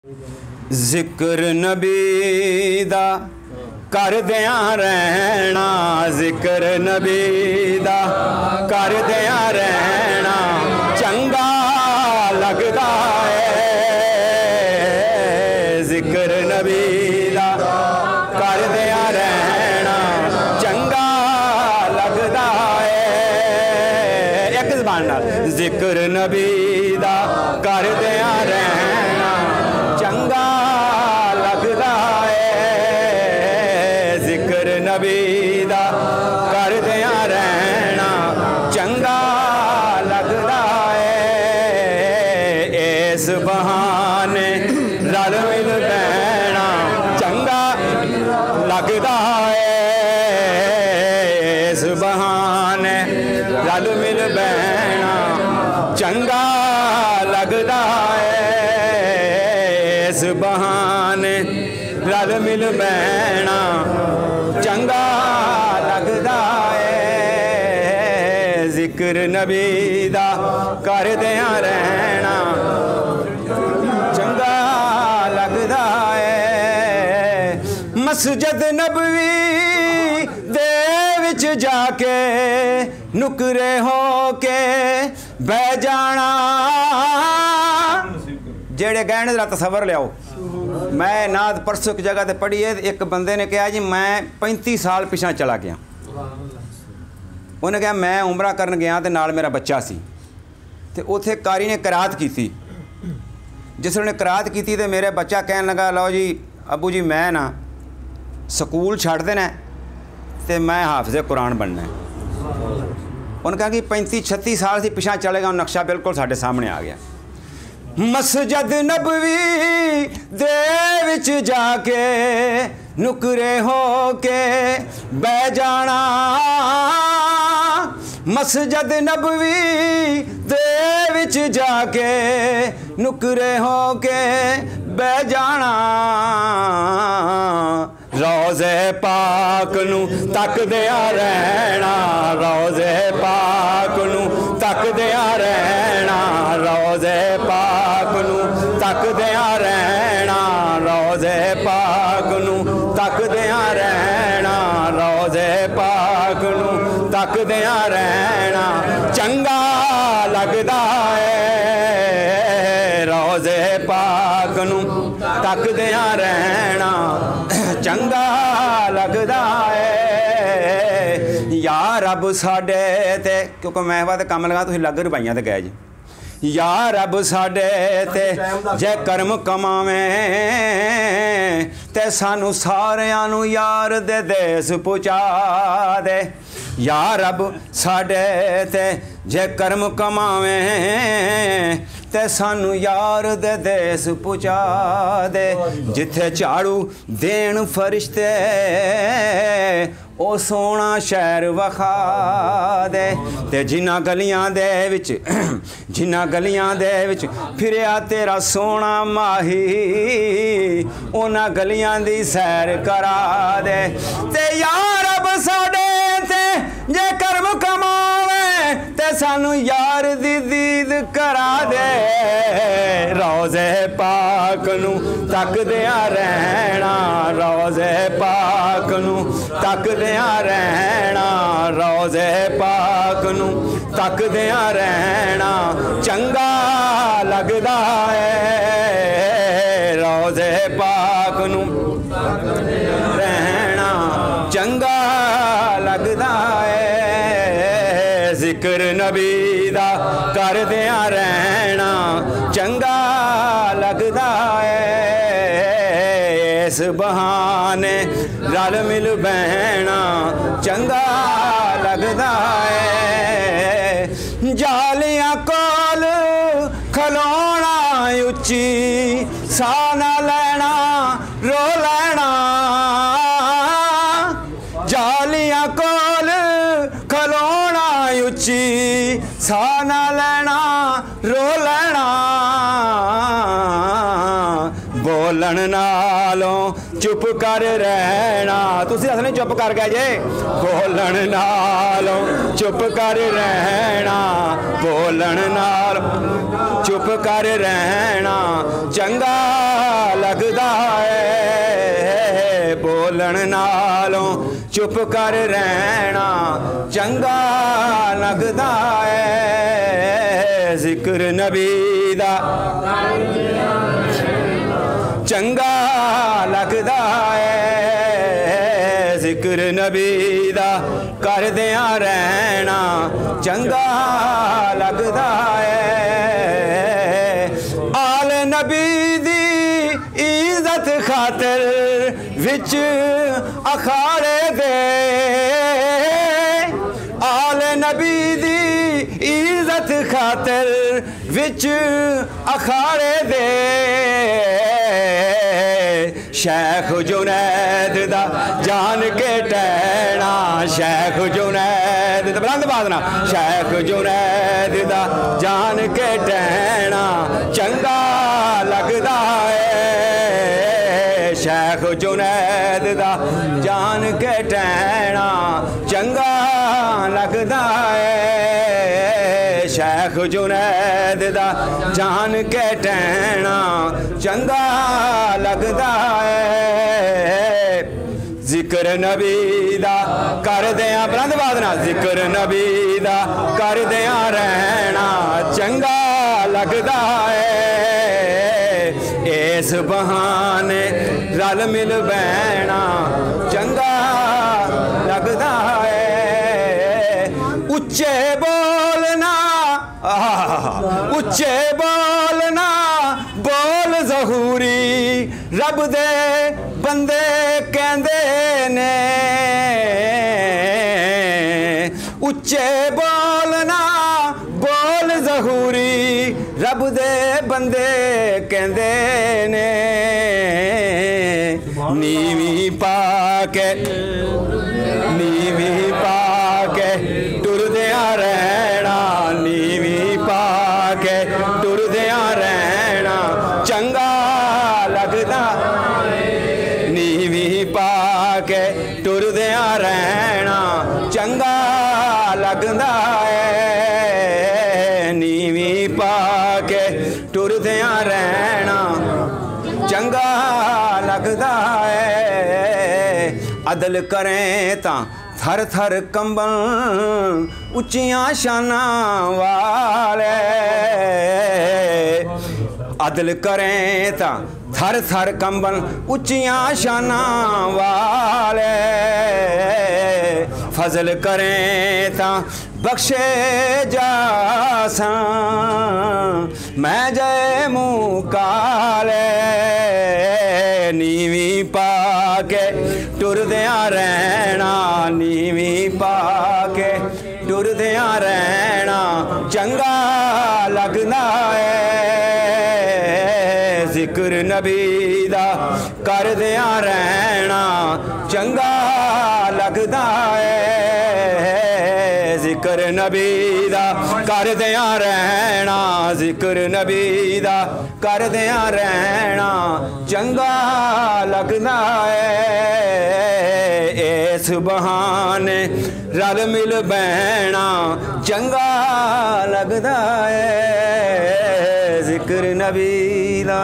जिक्र नबी दा करदियां रहना, जिक्र नबी दा करदियां रहना चंगा लगदा है। जिक्र नबी दा करदियां रहना चंगा लगदा है। एक ज़बान नाल जिक्र नबी दा करदियां रहना चंगा लगदा है। जिक्र नबी दा करदियां रहना चंगा लगदा है। इस बहाने रल मिल बैठना चंगा लगदा है। इस बहाने रल मिल बैठना चंगा लगदा है। इस बहाने रल मिल बैठना चंगा लगदा है। जिक्र नबी दा करदियां रहना चंगा लगदा है। मस्जिद नबवी दे विच जाके नुकरे हो के बह जाना। जेड़े गहने दा तसवर लियाओ। मैं नाद परसों की जगह ते पढ़ी है, एक बंदे ने कहा जी मैं 35 साल पिछा चला गया। उन्हें कहा मैं उमरा करन गया तो नाल मेरा बच्चा सी ते उत्थे कारी ने करात की थी। जिस उन्हें करात की थी तो मेरे बच्चा कहन लगा लो जी अबू जी मैं ना स्कूल छड़ देना तो मैं हाफिज़े कुरान बनना है। उन्होंने कहा कि 35-36 साल से पिछा चलेगा, नक्शा बिल्कुल साढ़े सामने आ गया। मस्जिद नबवी दे विच जाके नुकरे हो के बह जाना। मस्जिद नबवी दे विच जाके नुकरे हो के बह जाना। रोज़े पाक नू तकदिया रहना, रोज़े पाक नू तकदिया रहना, रोज़े पाक नू तकदिया रहना, रोज़े पाक नू तकदिया रहना, रोज़े पाक नू तकदिया रहना चंगा लगदा है। रोज़े पाक नू तकदिया रहना चंगा लगदा है। या रब साडे ते क्योंकि मैं बात काम लगा तुसीं लग रुपाइयां ते गए जी। या रब साडे ते जे कर्म कमावें ते सानू सारियां नू यार दे देस पहुँचा दे। या रब साडे ते जे कर्म कमावें ते सानू यार दे देस पहुँचा दे। जिथे झाड़ू देन फरिश्ते ओ सोना शहर वखा दे। ते जिन्ना गलियां दे विच जिन्ना गलियां दे विच फिरिया तेरा सोना माही उन्हां गलियां दी सैर करा दे। ते या रब साडे ते जे कर्म कमावे ते सानू यार दी दीद करा दे। रोज़े पाक नू तकदिया रहना, रोज़े पाक नू तकदिया रहना, रोज़े पाक नू तकदिया रहना चंगा लगदा है। रोज़े पाक नू रहना चंगा लगदा है। जिक्र नबी दा करदिया रहना चंगा लगदा है। इस बहाने रल मिल बहना चंगा लगदा है। जालियां कोल खलोना उच्ची सा ना लेना रो लेना। जालियां कोल खलोना उच्ची सा ना लेना रो लेना। बोलन नालों चुप कर रहना। तुसी असल नहीं चुप कर गए जे, बोलन नालों चुप कर रहना, बोलन नाल चुप कर रहना चंगा लगदा है, बोलन नालों चुप कर रहना चंगा लगदा है। जिक्र नबी दा चंगा लगदा है, जिक्र नबी दा करदियां रहना चंगा लगदा है। आल नबी दी इज्जत खातिर विच अखाड़े दे, आल नबी दी इज्जत खातिर विच अखाड़े दे, शेख जुनैद दा जान के टैना, शेख जुनैद दा बुलंद आवाज़ ना, शेख जुनैद दा जान के टैना चंगा लगदा है, शेख जुनैद दा जान के टैना चंगा लगदा है, शेख जुनैद दा जान के टैना चंगा लगदा है। जिक्र नबी दा करदियां बुलंद आवाज़ नाल, जिक्र नबी दा करदियां रहना चंगा लगदा है, इस बहाने रल मिल बैना चंगा लगदा है। उच्चे बोलना, उच्चे बोलना बोल ज़हूरी रब दे बंदे कहंदे ने, उच्चे बोलना बोल ज़हूरी रब दे बंदे कहंदे ने, नीवी पाके नीवी पाके टुरदियां रहना, नीवी पाके टुरदियां रहना चंगा लगदा, नीवी पाके टुरदियां रहना चंगा लगदा है, नीवी पाके टुरदियां रहना चंगा लगदा है। अदल करें तां थर थर कंबन उच्चियां शानां वाले, अदल करें तां थर थर कंबन उच्चियां शानां वाले, फजल करें तां बख्शे जासां मैं जय मुँह काले, नीवी पाके टुरदियां रहना, नीवी पाके टुरदियां रहना चंगा लगदा है, जिक्र नबी दा करदियां रहना चंगा लगदा है, जिक्र नबी दा करदियां रहना, जिक्र नबी दा करदियां रहना चंगा लगदा है, इस बहाने रल मिल बैना चंगा लगदा है, जिक्र नबी दा।